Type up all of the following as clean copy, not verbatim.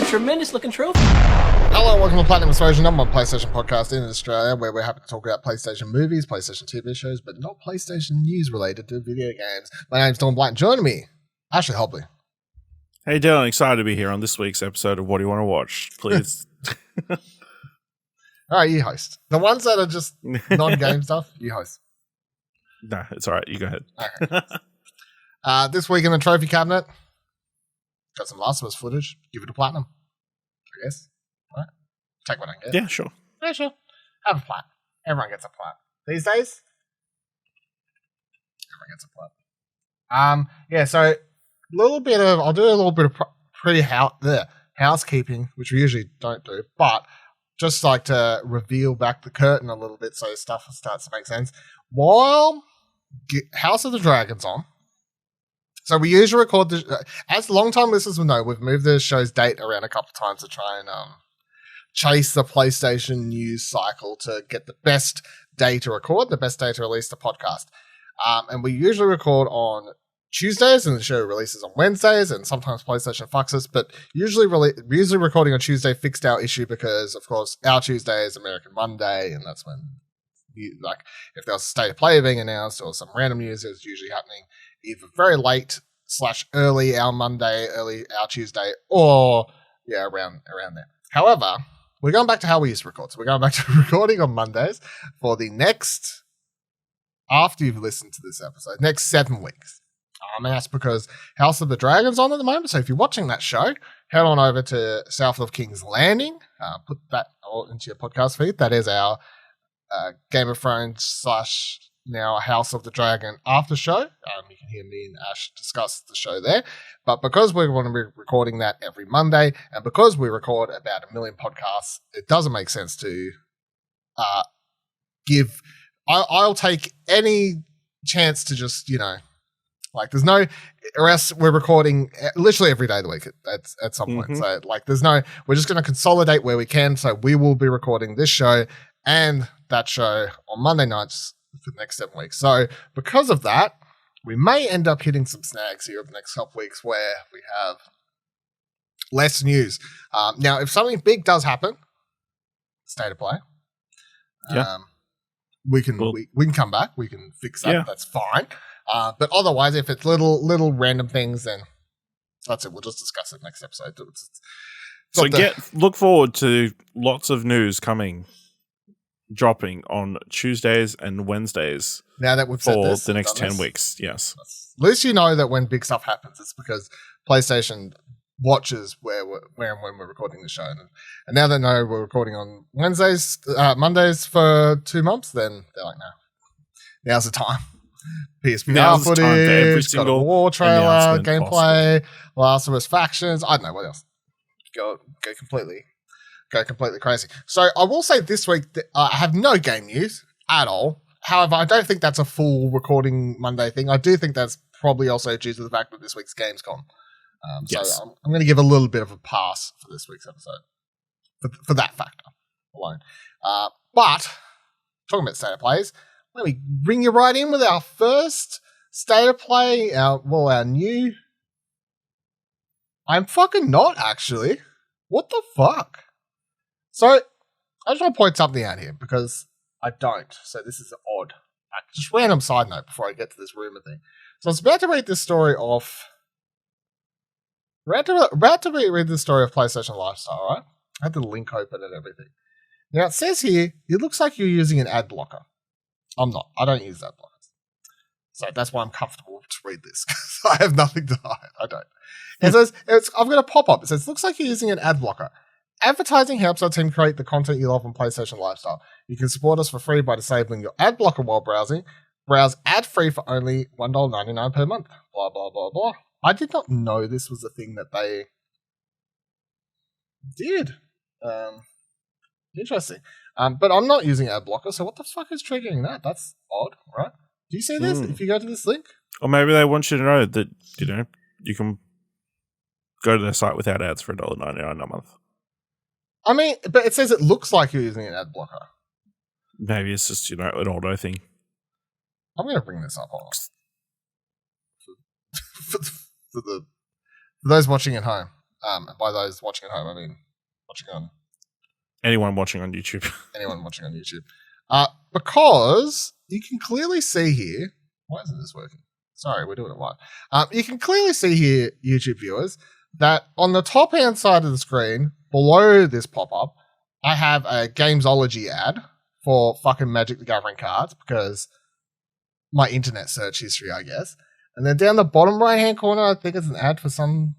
tremendous looking trophy. Hello and welcome to Platinum Explosion, number one PlayStation podcast in Australia, where we're happy to talk about PlayStation movies, PlayStation TV shows, but not PlayStation news related to video games. My name's Tom Black. Joining me, Ashley Hobley. Hey Dylan, excited to be here on this week's episode of What Do You Want to Watch? Please. All right, you host. The ones that are just non-game stuff, you host. No, it's all right. You go ahead. Okay. This week in the trophy cabinet, got some Last of Us footage. Give it a platinum, I guess. All right. Take what I can get. Yeah, sure. Yeah, sure. Have a plat. Everyone gets a plat. These days, everyone gets a plat. Yeah, so I'll do a little bit of housekeeping, which we usually don't do, but just like to reveal back the curtain a little bit so stuff starts to make sense. While House of the Dragon's on, so we usually record as long-time listeners will know, we've moved the show's date around a couple of times to try and chase the PlayStation news cycle to get the best day to record, the best day to release the podcast. And we usually record on Tuesdays, and the show releases on Wednesdays, and sometimes PlayStation fucks us, but usually recording on Tuesday fixed our issue because, of course, our Tuesday is American Monday, and that's when, if there was a state of play being announced or some random news, it was usually happening either very late / early our Monday, early our Tuesday, or, around there. However, we're going back to how we used to record. So we're going back to recording on Mondays for the next, after you've listened to this episode, next 7 weeks. And that's because House of the Dragon's on at the moment. So if you're watching that show, head on over to South of King's Landing. Put that all into your podcast feed. That is our Game of Thrones / now House of the Dragon after show. You can hear me and Ash discuss the show there. But because we're going to be recording that every Monday, and because we record about 1 million podcasts, it doesn't make sense to give... I'll take any chance to just, there's no, or else we're recording literally every day of the week at some point. So we're just going to consolidate where we can. So we will be recording this show and that show on Monday nights for the next 7 weeks. So because of that, we may end up hitting some snags here over the next couple weeks where we have less news. Now, if something big does happen, state of play, we can come back. We can fix that. Yeah. That's fine. But otherwise, if it's little random things, then that's it. We'll just discuss it next episode. Look forward to lots of news dropping on Tuesdays and Wednesdays. Now that we've said this, the next 10 weeks, yes. At least you know that when big stuff happens, it's because PlayStation watches when we're recording the show. And now they know we're recording on Mondays for 2 months, then they're like, no, now's the time. PSVR footage, God of War trailer, gameplay, Last of Us factions. I don't know what else. Go completely crazy. So I will say this week that I have no game news at all. However, I don't think that's a full recording Monday thing. I do think that's probably also due to the fact that this week's Gamescom. Yes. So I'm going to give a little bit of a pass for this week's episode for that factor alone. But talking about state of plays, let me bring you right in with our first state of play. Our new. I'm fucking not actually. What the fuck? So I just want to point something out here because I don't. So this is odd. Just random side note before I get to this rumor thing. So I was about to read this story off. Read the story of PlayStation Lifestyle, right? I had the link open and everything. Now it says here, it looks like you're using an ad blocker. I'm not. I don't use ad blockers. So that's why I'm comfortable to read this. I have nothing to hide. I don't. It says, I've got a pop-up. It says, looks like you're using an ad blocker. Advertising helps our team create the content you love on PlayStation Lifestyle. You can support us for free by disabling your ad blocker while browsing. Browse ad-free for only $1.99 per month. Blah, blah, blah, blah. I did not know this was a thing that they did. Interesting. But I'm not using ad blocker, so what the fuck is triggering that? That's odd, right? Do you see this if you go to this link? Or maybe they want you to know that, you can go to their site without ads for $1.99 a month. I mean, but it says it looks like you're using an ad blocker. Maybe it's just, an auto thing. I'm going to bring this up for those watching at home. And by those watching at home, I mean watching on Anyone watching on YouTube. anyone watching on YouTube. Because you can clearly see here. Why isn't this working? Sorry, we're doing it live. You can clearly see here, YouTube viewers, that on the top hand side of the screen, below this pop up, I have a Gamesology ad for fucking Magic the Gathering cards because my internet search history, I guess. And then down the bottom right hand corner, I think it's an ad for some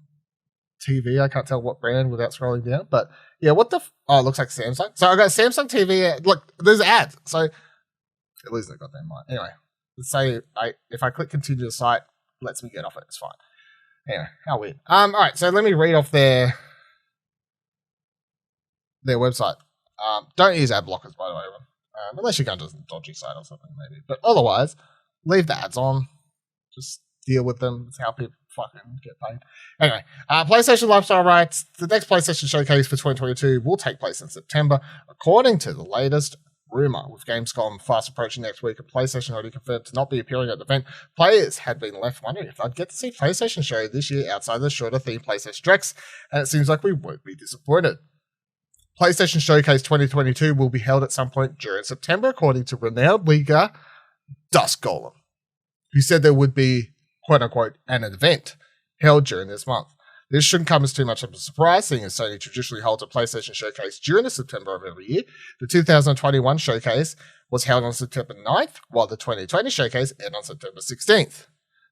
TV. I can't tell what brand without scrolling down. But yeah, what the? Oh, it looks like Samsung. So I got Samsung TV. Look, there's ads. So at least I got that in mind. Anyway, let's say if I click continue the site, it lets me get off it. It's fine. Anyway, how weird. All right, so let me read off their website. Don't use ad blockers, by the way, unless you're going to a dodgy site or something, maybe. But otherwise, leave the ads on. Just deal with them. It's how people fucking get paid. Anyway, PlayStation Lifestyle Rights. The next PlayStation Showcase for 2022 will take place in September, according to the latest rumor. With Gamescom fast approaching next week, and PlayStation already confirmed to not be appearing at the event, players had been left wondering if they'd get to see PlayStation show this year outside the shorter themed PlayStation Directs, and it seems like we won't be disappointed. PlayStation Showcase 2022 will be held at some point during September, according to renowned leaker Dust Golem, who said there would be, quote-unquote, an event held during this month. This shouldn't come as too much of a surprise, seeing as Sony traditionally holds a PlayStation Showcase during the September of every year. The 2021 Showcase was held on September 9th, while the 2020 Showcase ended on September 16th.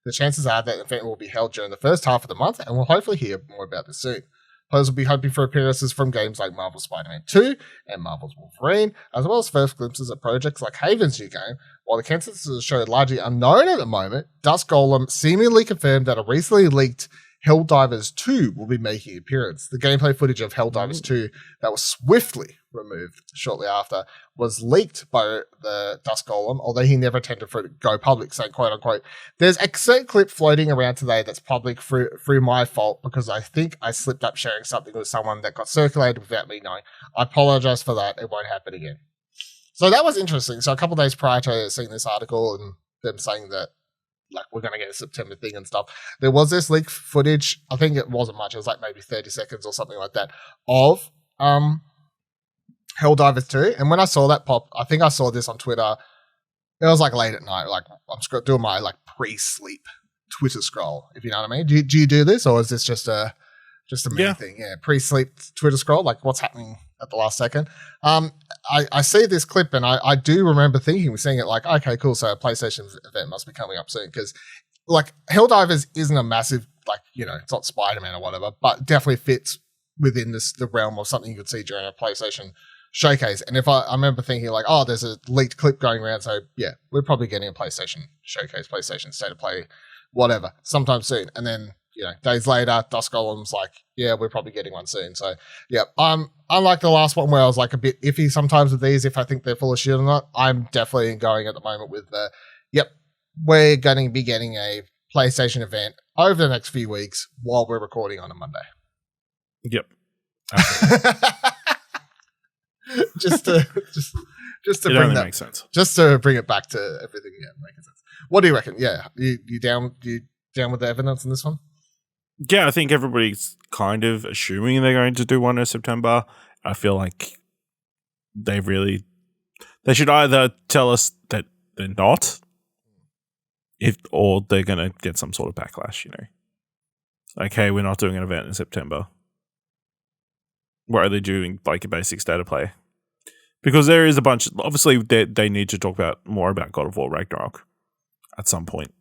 The chances are that the event will be held during the first half of the month, and we'll hopefully hear more about this soon. Players will be hoping for appearances from games like Marvel's Spider-Man 2 and Marvel's Wolverine, as well as first glimpses of projects like Haven's new game. While the consensus of the show is largely unknown at the moment, Dust Golem seemingly confirmed that a recently leaked Helldivers 2 will be making an appearance. The gameplay footage of Helldivers 2 that was swiftly removed shortly after was leaked by the Dust Golem, although he never intended for it to go public, saying, quote unquote, there's a certain clip floating around today that's public through my fault because I think I slipped up sharing something with someone that got circulated without me knowing. I apologize for that. It won't happen again. So that was interesting. So a couple of days prior to seeing this article and them saying that, like, we're going to get a September thing and stuff, there was this leaked footage. I think it wasn't much. It was like maybe 30 seconds or something like that of Helldivers 2. And when I saw that pop, I think I saw this on Twitter. It was like late at night. Like I'm doing my like pre-sleep Twitter scroll, if you know what I mean. Do you do this, or is this just a me thing? Yeah, pre-sleep Twitter scroll, like what's happening at the last second. I see this clip and I do remember seeing it like, okay, cool. So a PlayStation event must be coming up soon because like Helldivers isn't a massive, like, you know, it's not Spider-Man or whatever, but definitely fits within the realm of something you could see during a PlayStation Showcase. And if I remember thinking like, oh, there's a leaked clip going around. So yeah, we're probably getting a PlayStation Showcase, PlayStation State of Play, whatever, sometime soon. And then, you know, days later, Dust Golem's like, yeah, we're probably getting one soon. So, yeah, unlike the last one where I was like a bit iffy sometimes with these, if I think they're full of shit or not, I'm definitely going at the moment with the, yep, we're going to be getting a PlayStation event over the next few weeks while we're recording on a Monday. Yep. just to bring that, makes sense. Just to bring it back to everything, yeah, making sense. What do you reckon? Yeah, you down with the evidence in this one? Yeah, I think everybody's kind of assuming they're going to do one in September. I feel like they should either tell us that they're not, or they're going to get some sort of backlash, you know. Like, hey, we're not doing an event in September. We're only doing like a basic state of play. Because there is a bunch, obviously they need to talk more about God of War Ragnarok at some point.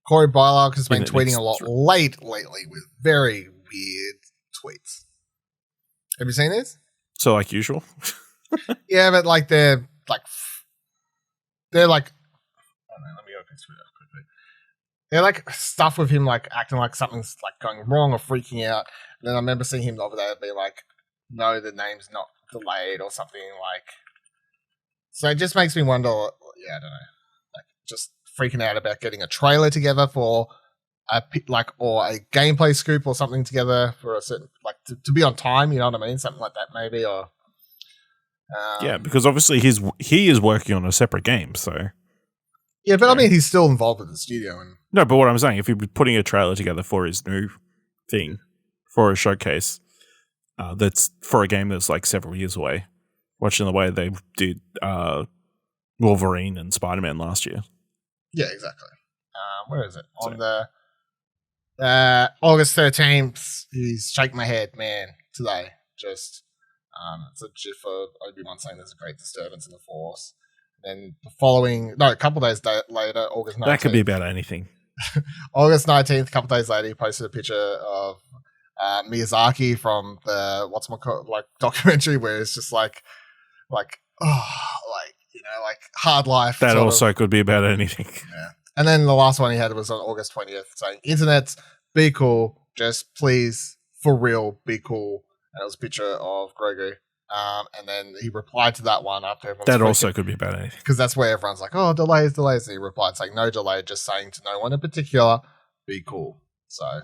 Corey Bylock has been tweeting a lot lately with very weird tweets. Have you seen this? So like usual? Yeah, but like they're like, I don't know, let me open Twitter quickly. They're like stuff with him like acting like something's like going wrong or freaking out. And then I remember seeing him the other day be like, no, the name's not delayed or something like. So it just makes me wonder, yeah, I don't know, like just freaking out about getting a trailer together for a gameplay scoop or something together for a certain, like to be on time, you know what I mean? Something like that maybe, or yeah, because obviously he is working on a separate game, so yeah, but I mean he's still involved with the studio and no, but what I'm saying, if you're putting a trailer together for his new thing for a showcase that's for a game that's like several years away. Watching the way they did Wolverine and Spider-Man last year. Yeah, exactly. Where is it? On the August 13th, he's shaking my head, man, today. Just it's a GIF of Obi-Wan saying there's a great disturbance in the Force. Then the following, a couple days later, August 19th. That could be about anything. August 19th, a couple days later, he posted a picture of Miyazaki from the documentary where it's just like hard life. That also could be about anything. Yeah. And then the last one he had was on August 20th saying, Internet, be cool. Just please, for real, be cool. And it was a picture of Grogu. And then he replied to that one after everyone's that also could be about anything. Because that's where everyone's like, oh, delays. And he replied saying, no delay, just saying to no one in particular, be cool. So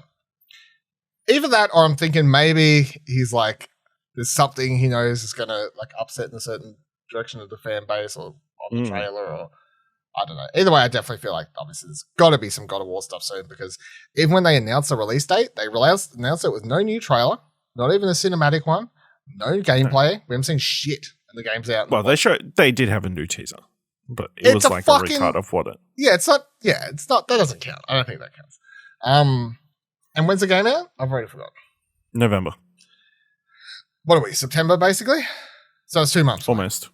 either that or I'm thinking maybe he's like, there's something he knows is going to like upset in a certain direction of the fan base or on the trailer or I don't know. Either way, I definitely feel like obviously there's got to be some God of War stuff soon because even when they announced the release date, they announced it with no new trailer, not even a cinematic one, no gameplay. We haven't seen shit and the game's out. Well, they did have a new teaser, but it was like a recut of what it. Yeah, it's not. That doesn't count. I don't think that counts. And when's the game out? I've already forgotten. November. What are we? September, basically. So it's 2 months. Almost.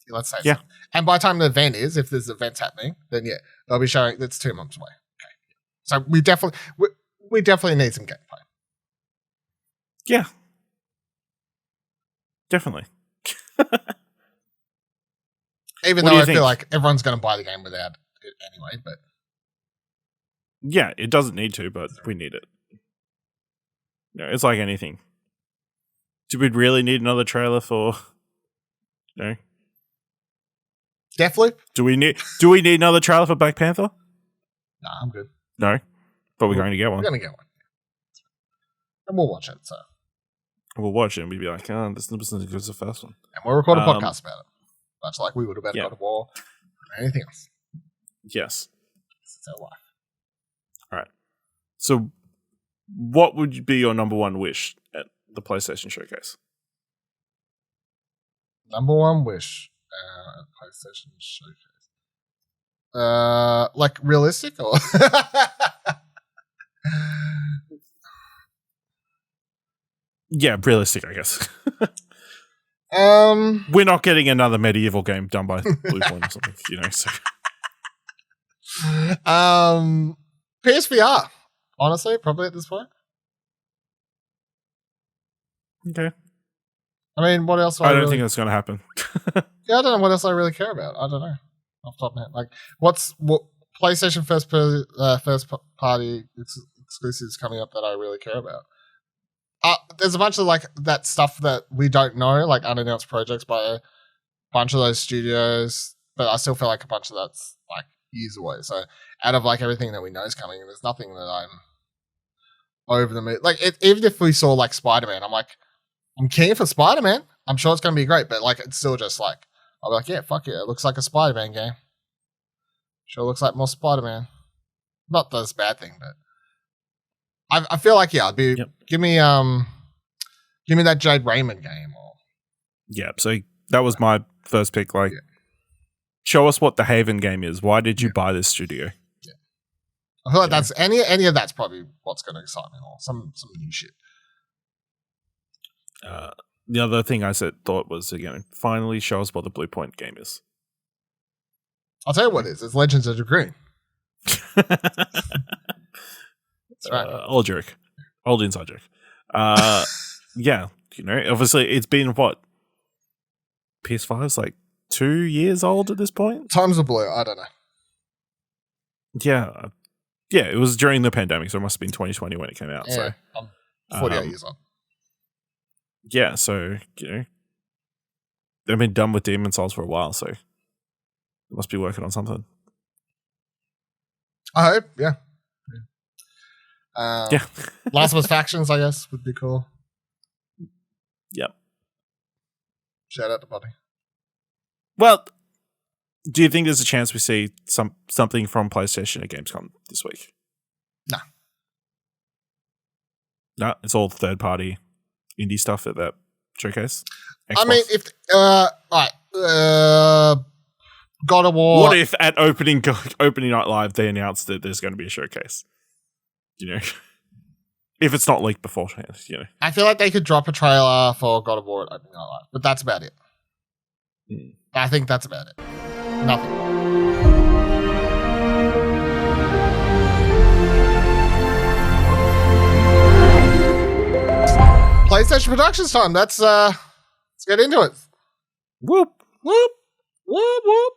Let's say so. And by the time the event is, if there's events happening, then they'll be showing that's 2 months away. Okay. So we definitely need some gameplay. Yeah. Definitely. Even though I feel like everyone's going to buy the game without it anyway, but yeah, it doesn't need to, but we need it. No, it's like anything. Do we really need another trailer for? No. Deathloop? Do we need another trailer for Black Panther? No, I'm good. No, but we're going to get one. We're going to get one, and we'll watch it. So we'll watch it, and we'll be like, "Oh, this isn't as good as the first one." And we'll record a podcast about it, much like we would about God of War or anything else. Yes, it's our life. All right. So, what would be your number one wish at the PlayStation Showcase? Number one wish at PlayStation Showcase. Like realistic or? Yeah, realistic, I guess. We're not getting another medieval game done by Bluepoint or something, So. PSVR, honestly, probably at this point. Okay. I mean, what else? I don't think that's going to happen. Yeah, I don't know what else I really care about. I don't know off the top of my head. Like, what PlayStation first party exclusives coming up that I really care about? There's a bunch of like that stuff that we don't know, like unannounced projects by a bunch of those studios, but I still feel like a bunch of that's like years away. So out of like everything that we know is coming, there's nothing that I'm over the moon. Like even if we saw like Spider-Man, I'm like, I'm keen for Spider-Man. I'm sure it's going to be great, but like it's still just like I'll be like, yeah, fuck yeah, it looks like a Spider-Man game. Sure looks like more Spider-Man. Not that it's a bad thing, but I feel like I'd be give me that Jade Raymond game or so that was my first pick. Like, show us what the Haven game is. Why did you buy this studio? Yeah, I feel like that's any of that's probably what's going to excite me more. Some new shit. The other thing I thought was finally show us what the Bluepoint game is. I'll tell you what it is. It's Legends of Dragoon. That's right. Old joke. Old inside joke. Obviously it's been what? PS5's like 2 years old at this point? Time's a blur. I don't know. Yeah. Yeah, it was during the pandemic, so it must have been 2020 when it came out. Yeah, so I'm 48 years old. Yeah, so, they've been done with Demon Souls for a while, so they must be working on something. I hope, yeah. Yeah. Last of Us Factions, I guess, would be cool. Yep. Shout out to Bobby. Well, do you think there's a chance we see something from PlayStation at Gamescom this week? No. No, it's all third party indie stuff at that showcase. Xbox. I mean, if God of War. What if at opening night live they announced that there's going to be a showcase? You know, if it's not leaked beforehand, you know. I feel like they could drop a trailer for God of War at opening night live, but that's about it. I think that's about it. Nothing more. PlayStation Productions time. Let's get into it. Whoop whoop whoop whoop.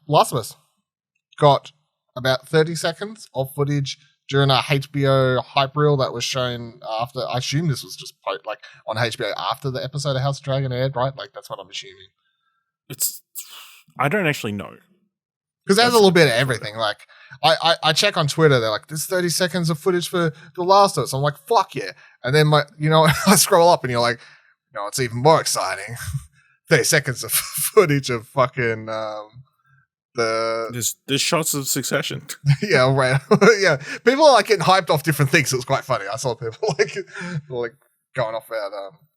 Last of Us got about 30 seconds of footage during a HBO hype reel that was shown after. I assume this was just on HBO after the episode of House of Dragon aired, right? Like that's what I'm assuming. I don't actually know. Because there's a little bit of everything. Like, I check on Twitter, they're like, there's 30 seconds of footage for The Last of Us. I'm like, fuck yeah. And then, I scroll up and you're like, it's even more exciting. 30 seconds of footage of fucking There's shots of Succession. Yeah, right. Yeah. People are like getting hyped off different things. It was quite funny. I saw people like going off about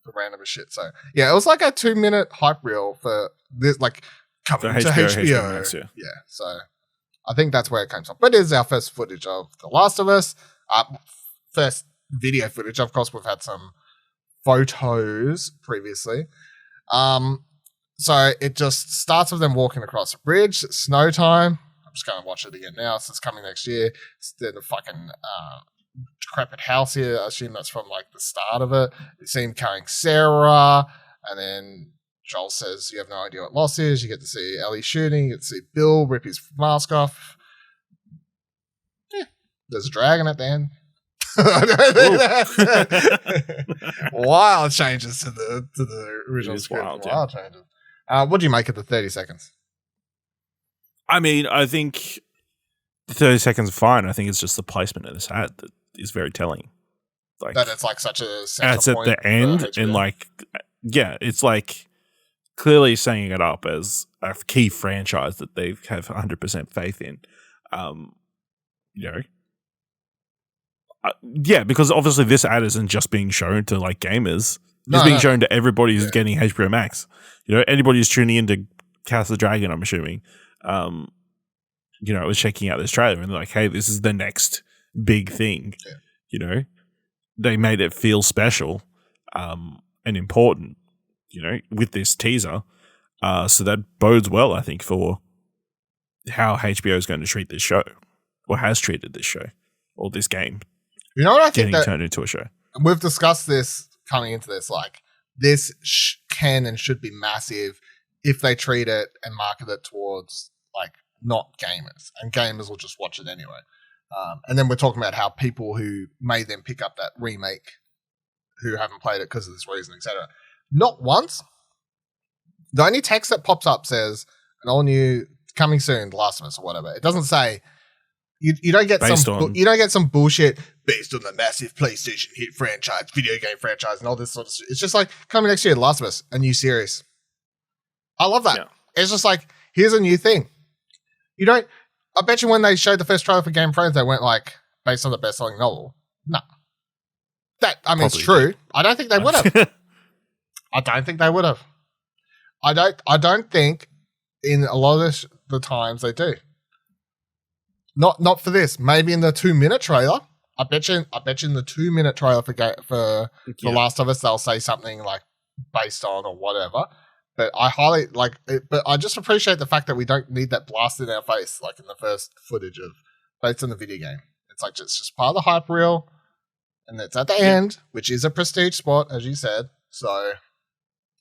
the random shit. So, yeah, it was like a 2-minute hype reel for this, like, coming to HBO. Max, yeah, so I think that's where it comes from. But it is our first footage of The Last of Us. First video footage. Of course, we've had some photos previously. So it just starts with them walking across a bridge. It's snow time. I'm just going to watch it again now. So it's coming next year. It's the fucking decrepit house here. I assume that's from like the start of it. You see him carrying Sarah, and then Joel says, you have no idea what loss is. You get to see Ellie shooting. You get to see Bill rip his mask off. Yeah. There's a dragon at the end. Wild changes to the original script. Wild changes. What do you make of the 30 seconds? I mean, I think the 30 seconds are fine. I think it's just the placement of this ad that is very telling. Like that it's like such a center it's at point the end, and like, yeah, it's like clearly setting it up as a key franchise that they have 100% faith in. Yeah, because obviously this ad isn't just being shown to like gamers. It's being shown to everybody who's getting HBO Max. Anybody who's tuning into House of the Dragon, I'm assuming, was checking out this trailer and they're like, hey, this is the next big thing. Yeah. They made it feel special and important, with this teaser. So that bodes well, I think, for how HBO is going to treat this show, or has treated this show, or this game. You know what I think getting turned into a show. We've discussed this coming into this. Like, this can and should be massive if they treat it and market it towards like not gamers, and gamers will just watch it anyway. And then we're talking about how people who may then pick up that remake who haven't played it because of this reason, etc. Not once. The only text that pops up says an all new coming soon, The Last of Us or whatever. It doesn't say you don't get you don't get some bullshit based on the massive PlayStation hit franchise, video game franchise, and all this sort of shit. It's just like coming next year, The Last of Us, a new series. I love that. Yeah. It's just like, here's a new thing. I bet you when they showed the first trailer for Game of Thrones, they went like, based on the best-selling novel. No. It's true. Did. I don't think they would have. I don't think they would have. I don't think in a lot of the times they do. Not for this. Maybe in the 2-minute trailer. I bet you in the 2-minute trailer for The Last of Us, they'll say something like based on or whatever. But I highly like it, but I just appreciate the fact that we don't need that blast in our face like in the first footage of based on the video game. It's like it's just part of the hype reel, and it's at the end, which is a prestige spot, as you said. So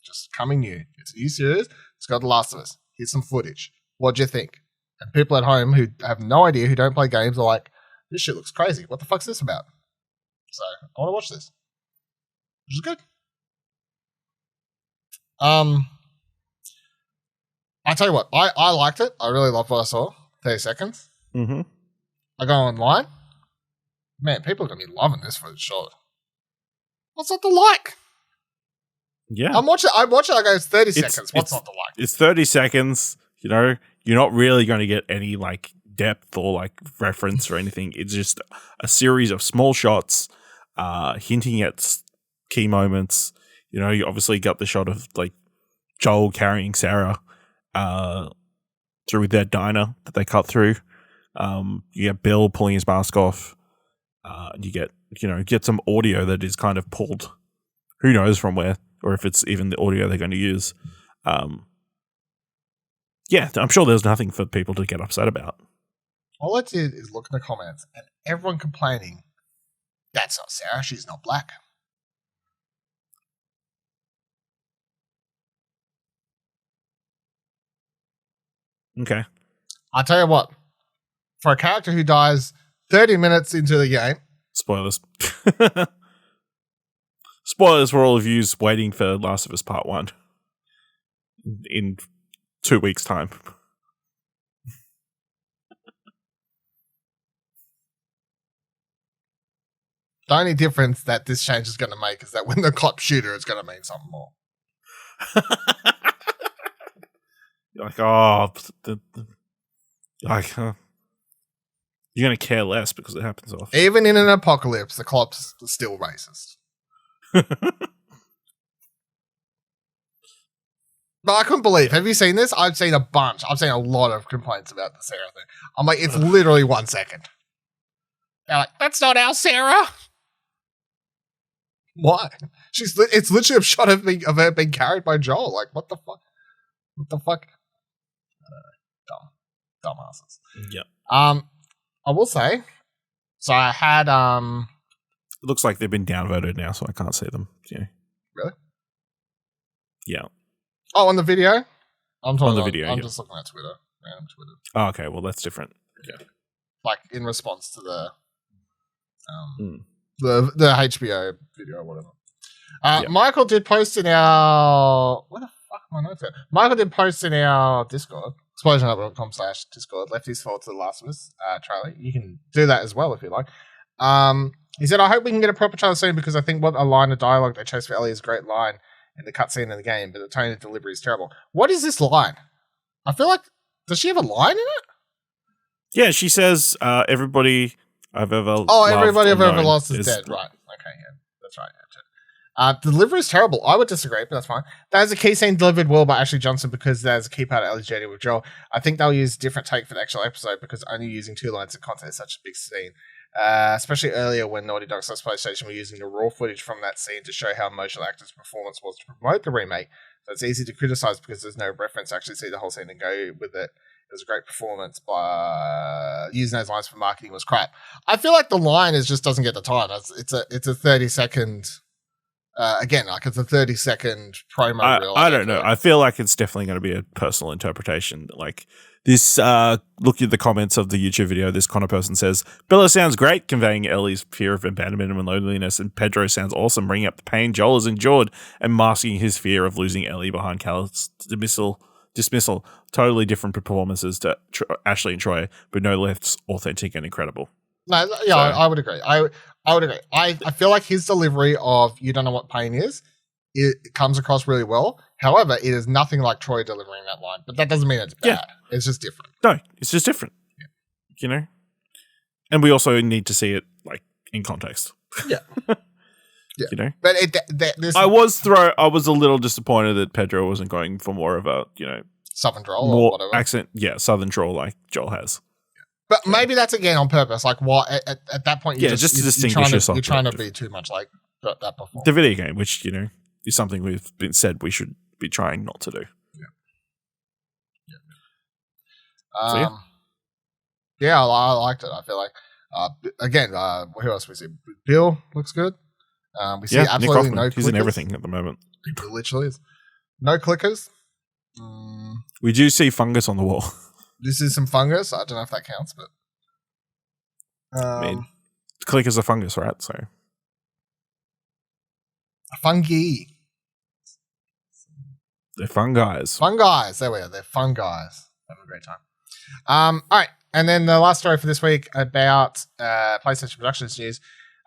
just coming new. It's a new series. It's got The Last of Us. Here's some footage. What do you think? And people at home who have no idea, who don't play games, are like, this shit looks crazy. What the fuck's this about? So I want to watch this. Which is good. I tell you what, I liked it. I really loved what I saw. 30 seconds. Mm-hmm. I go online. Man, people are going to be loving this for the short. What's not to like? Yeah. I'm watching. I go, it's 30 seconds. What's not to like? It's 30 seconds. You're not really going to get any like depth or like reference or anything. It's just a series of small shots hinting at key moments. You know, you obviously got the shot of like Joel carrying Sarah through their diner that they cut through. You get Bill pulling his mask off. You get some audio that is kind of pulled, who knows from where, or if it's even the audio they're going to use. Yeah, I'm sure there's nothing for people to get upset about. All I did is look in the comments and everyone complaining, that's not Sarah, she's not black. Okay. I'll tell you what, for a character who dies 30 minutes into the game. Spoilers. Spoilers for all of you waiting for Last of Us Part 1 in 2 weeks' time. The only difference that this change is going to make is that when the cop shooter is going to mean something more. You're like, oh, you're going to care less because it happens often. Even in an apocalypse, the cops are still racist. But I couldn't believe. Have you seen this? I've seen a bunch. I've seen a lot of complaints about the Sarah thing. I'm like, it's literally 1 second. They're like, that's not our Sarah. Why? It's literally a shot of her being carried by Joel. Like, what the fuck? What the fuck? I don't know. Dumbasses. Yep. I will say. So I had It looks like they've been downvoted now, so I can't see them. Yeah. Really? Yeah. Oh, on the video? I'm talking on the video. I'm yeah. just looking at Twitter. Random Twitter. Oh, okay. Well, that's different. Yeah. Like in response to the HBO video or whatever. Yeah. Michael did post in our where the fuck are my notes at? Michael did post in our Discord, explosionhub.com/Discord, left his thoughts to the Last of Us trailer. You can do that as well if you like. He said, I hope we can get a proper trailer soon because I think what a line of dialogue they chose for Ellie is a great line in the cutscene in the game, but the tone of delivery is terrible. What is this line? I feel like, does she have a line in it? Yeah, she says, everybody I've ever everybody I've ever known lost is dead. Right. Okay, yeah. That's right. Delivery is terrible. I would disagree, but that's fine. There's a key scene delivered well by Ashley Johnson because there's a key part of Ellie's journey with Joel. I think they'll use a different take for the actual episode because only using 2 lines of content is such a big scene. Especially earlier when Naughty Dog / PlayStation were using the raw footage from that scene to show how emotional actors' performance was to promote the remake. So it's easy to criticize because there's no reference to actually see the whole scene and go with it. It was a great performance, but using those lines for marketing was crap. I feel like the line just doesn't get the time. It's a 30-second. Again, like it's a 30-second promo reel. I don't know. I feel like it's definitely going to be a personal interpretation. Like this, look at the comments of the YouTube video. This Connor person says, Bella sounds great, conveying Ellie's fear of abandonment and loneliness, and Pedro sounds awesome, bringing up the pain Joel has endured and masking his fear of losing Ellie behind Callum's dismissal. Totally different performances to Ashley and Troy, but no less authentic and incredible. No, yeah, so, I would agree. I would agree. I feel like his delivery of "you don't know what pain is," it comes across really well. However, it is nothing like Troy delivering that line. But that doesn't mean it's bad. Yeah. It's just different. No, it's just different. Yeah. You know, and we also need to see it like in context. Yeah. Yeah. You know, but I was a little disappointed that Pedro wasn't going for more of a Southern drawl more or whatever accent. Yeah, Southern drawl like Joel has. But maybe that's again on purpose. Like, what at that point? Just to distinguish yourself. You're trying to be too much like that before. The video game, which is something we've been said we should be trying not to do. Yeah. Yeah. I liked it. I feel like again, who else we see? Bill looks good. We see absolutely no clickers. He's in everything at the moment. He literally is. No clickers. We do see fungus on the wall. This is some fungus. I don't know if that counts, but I mean, clickers are fungus, right? So fungi. They're fun guys. Fun guys. There we are. They're fun guys. Having a great time. All right. And then the last story for this week about PlayStation Productions news.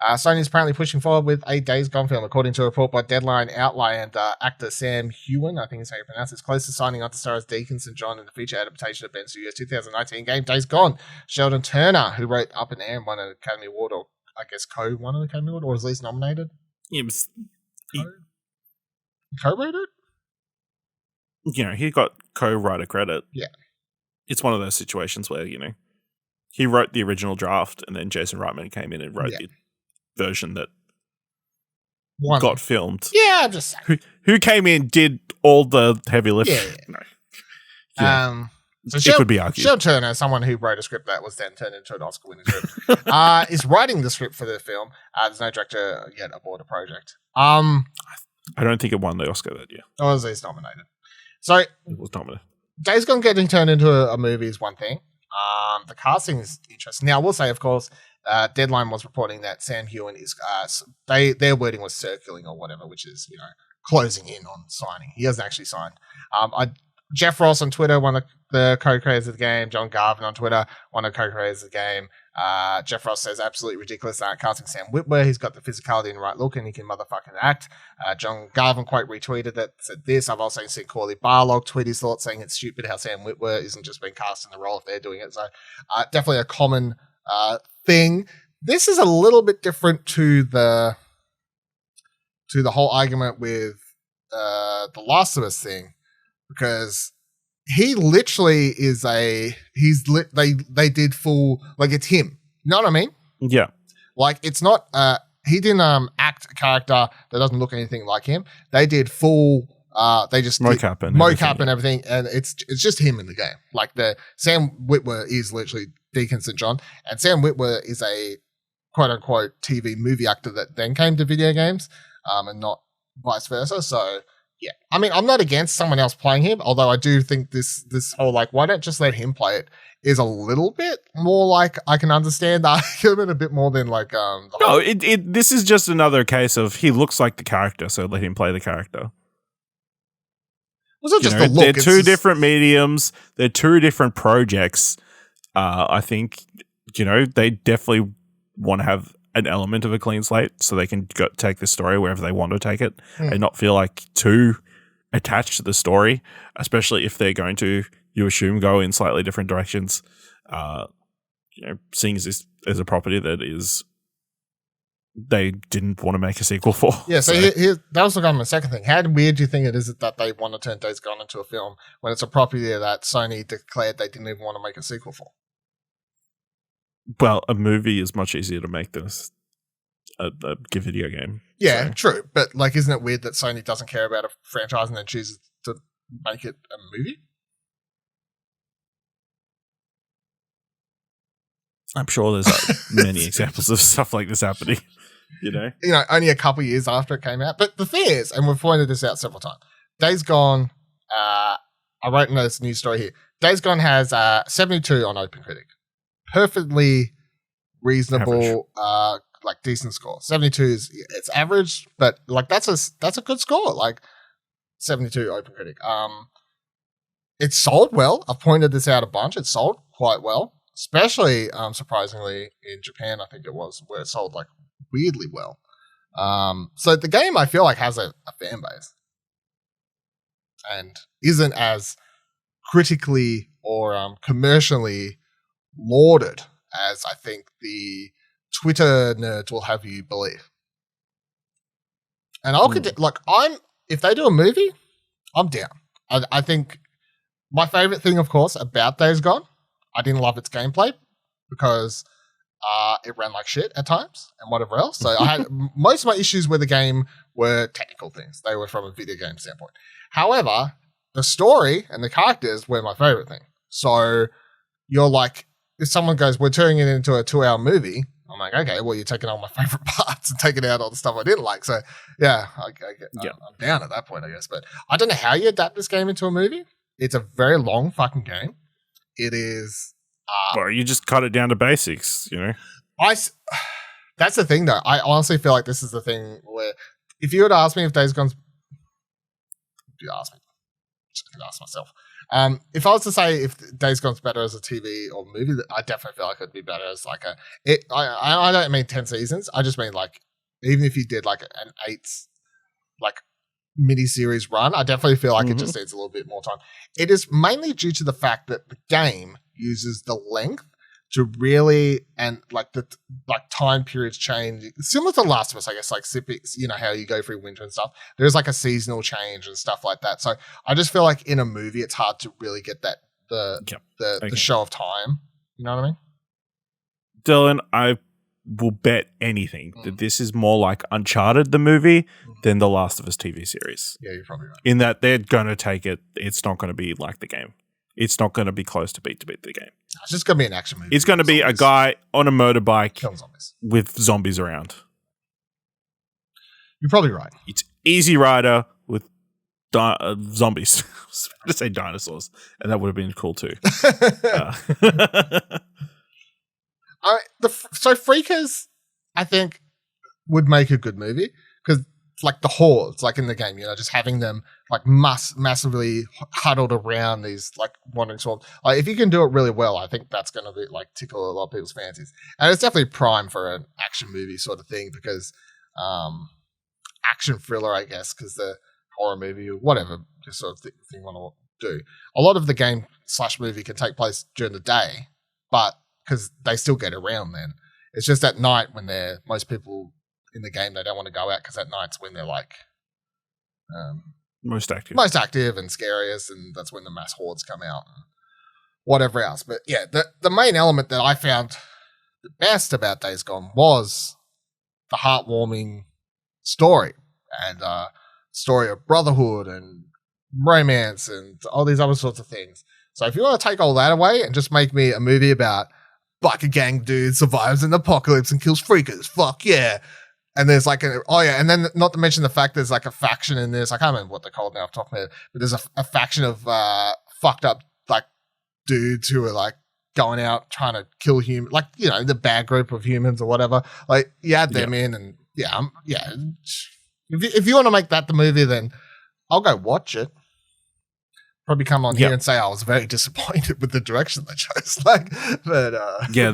Sony is apparently pushing forward with a Days Gone film, according to a report by Deadline Outline and actor Sam Heughan, I think is how you pronounce it, is close to signing on to star as Deacon St. John in the feature adaptation of Ben Studio's 2019 game Days Gone. Sheldon Turner, who wrote Up in Air and won an Academy Award, or I guess, won an Academy Award, or was at least nominated. It was, Co-wrote it? He got co-writer credit. Yeah. It's one of those situations where, he wrote the original draft and then Jason Reitman came in and wrote the version that got filmed. Yeah, I'm just saying. Who came in, did all the heavy lifting. Yeah. No. So it could be argued. Sheldon Turner, someone who wrote a script that was then turned into an Oscar-winning script, is writing the script for the film. There's no director yet aboard the project. I don't think it won the Oscar that year. Or was it nominated? So it was nominated. Days Gone getting turned into a movie is one thing. The casting is interesting. Now, I will say, of course, Deadline was reporting that Sam Heughan is their wording was circling or whatever, which is closing in on signing. He hasn't actually signed. Jeff Ross on Twitter, one of the co-creators of the game. John Garvin on Twitter, one of the co-creators of the game. Jeff Ross says, absolutely ridiculous that casting Sam Witwer. He's got the physicality and the right look and he can motherfucking act. John Garvin quite retweeted it, said this. I've also seen Corley Barlog tweet his thoughts saying it's stupid how Sam Witwer isn't just being cast in the role if they're doing it. So definitely a common thing. This is a little bit different to the whole argument with the Last of Us thing, because he literally is they did full, like, it's him. You know what I mean? Yeah. Like, it's not, he didn't act a character that doesn't look anything like him. They did full, they just mocap and everything, and it's just him in the game. Like, the Sam Witwer is literally Deacon St. John, and Sam Witwer is a quote-unquote TV movie actor that then came to video games, and not vice versa, so... Yeah, I mean, I'm not against someone else playing him, although I do think this whole, like, why don't just let him play it is a little bit more like I can understand the argument a bit more than like No, this is just another case of he looks like the character, so let him play the character. Was it just the look? They're two different mediums. They're two different projects. I think they definitely want to have an element of a clean slate so they can take the story wherever they want to take it and not feel like too attached to the story, especially if they're going to, you assume, go in slightly different directions. Seeing as this as a property that is they didn't want to make a sequel for. Yeah, so that was my second thing. How weird do you think it is that they want to turn Days Gone into a film when it's a property that Sony declared they didn't even want to make a sequel for? Well, a movie is much easier to make than a video game. Yeah, true. But, like, isn't it weird that Sony doesn't care about a franchise and then chooses to make it a movie? I'm sure there's many examples of stuff like this happening, only a couple of years after it came out. But the thing is, and we've pointed this out several times, Days Gone, I wrote in this news story here, Days Gone has 72 on OpenCritic. Perfectly reasonable, like, decent score. 72 it's average, but, like, that's a good score. Like, 72 OpenCritic. It sold well. I've pointed this out a bunch. It sold quite well, especially surprisingly in Japan. I think it was where it sold, like, weirdly well. So the game, I feel like, has a fan base and isn't as critically or commercially lauded as I think the Twitter nerds will have you believe. And I'll if they do a movie, I'm down. I think my favorite thing, of course, about Days Gone, I didn't love its gameplay because it ran like shit at times and whatever else. So I had most of my issues with the game were technical things. They were from a video game standpoint. However, the story and the characters were my favorite thing. So you're like, if someone goes, we're turning it into a 2-hour movie, I'm like, okay, well, you're taking all my favorite parts and taking out all the stuff I didn't like. So, yeah, I'm down at that point, I guess. But I don't know how you adapt this game into a movie. It's a very long fucking game. It is. Well, you just cut it down to basics, That's the thing, though. I honestly feel like this is the thing where if you were to ask me if Days Gone's. If you ask me, I'm just going to ask myself. If I was to say if Days Gone's better as a TV or movie, I definitely feel like it'd be better as like I don't mean 10 seasons. I just mean like even if you did like an 8 like mini-series run, I definitely feel like it just needs a little bit more time. It is mainly due to the fact that the game uses the length to really, and like time periods change, similar to Last of Us, I guess, like you know how you go through winter and stuff. There's like a seasonal change and stuff like that. So I just feel like in a movie, it's hard to really get that the show of time. You know what I mean? Dylan, I will bet anything that this is more like Uncharted the movie than the Last of Us TV series. Yeah, you're probably right. In that they're going to take it, it's not going to be like the game. It's not going to be close to beat the game. It's just going to be an action movie. It's going to be a guy on a motorbike killing zombies with zombies around. You're probably right. It's Easy Rider with zombies. I was about to say dinosaurs, and that would have been cool too. So Freakers, I think, would make a good movie because it's like the hordes, like in the game, you know, just having them like massively huddled around these like wandering swarms. Like if you can do it really well, I think that's going to be like tickle a lot of people's fancies, and it's definitely prime for an action movie sort of thing because action thriller, I guess, because the horror movie or whatever just sort of thing you want to do. A lot of the game / movie can take place during the day, but because they still get around then. It's just at night when most people in the game, they don't want to go out because at night's when they're like most active and scariest, and that's when the mass hordes come out and whatever else. But yeah, the main element that I found the best about Days Gone was the heartwarming story and story of brotherhood and romance and all these other sorts of things. So if you want to take all that away and just make me a movie about biker gang dude survives an apocalypse and kills freakers, fuck yeah. And there's like and then not to mention the fact there's like a faction in this, I can't remember what they're called now off the top of my head, but there's a faction of fucked up like dudes who are like going out trying to kill humans, like, you know, the bad group of humans or whatever. Like you add them in and if you want to make that the movie, then I'll go watch it. Probably come on here and say I was very disappointed with the direction they chose.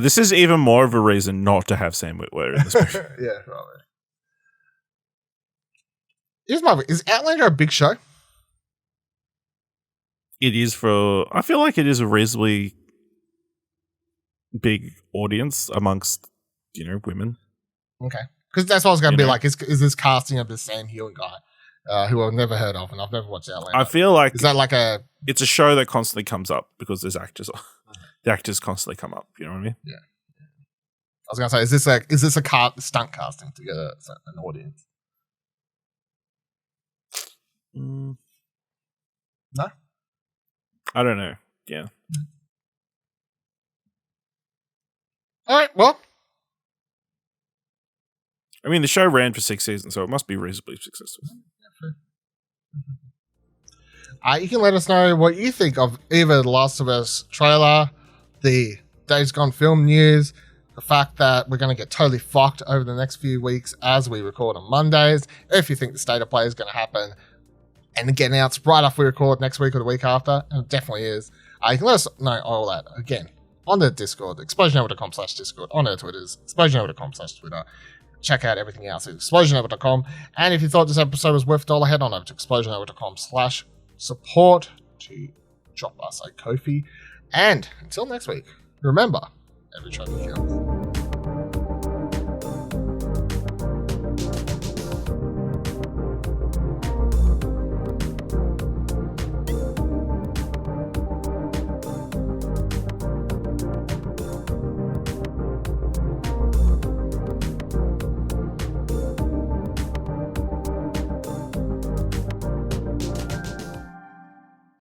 This is even more of a reason not to have Sam Witwer in this movie. Yeah, probably. Is Outlander a big show? It is I feel like it is a reasonably big audience amongst, you know, women. Okay. Because that's what I was going to be like. Is this casting of this Sam Hewitt guy? Who I've never heard of, and I've never watched Outlander. I feel like is that like it's a show that constantly comes up because there's actors. The actors constantly come up. You know what I mean? Yeah. I was gonna say, is this a stunt casting to get an audience? No, I don't know. Yeah. All right. Well, I mean, the show ran for 6 seasons, so it must be reasonably successful. You can let us know what you think of either the Last of Us trailer, the Days Gone film news, the fact that we're going to get totally fucked over the next few weeks as we record on Mondays, if you think the state of play is going to happen and get announced right after we record next week or the week after, and it definitely is. You can let us know all that, again, on the Discord, explosionhour.com/Discord, on our Twitters, explosionhour.com/Twitter. Check out everything else at explosionhour.com. And if you thought this episode was worth $1, head on over to explosionhour.com/support to drop us a Ko-fi. And until next week, remember, every trophy counts.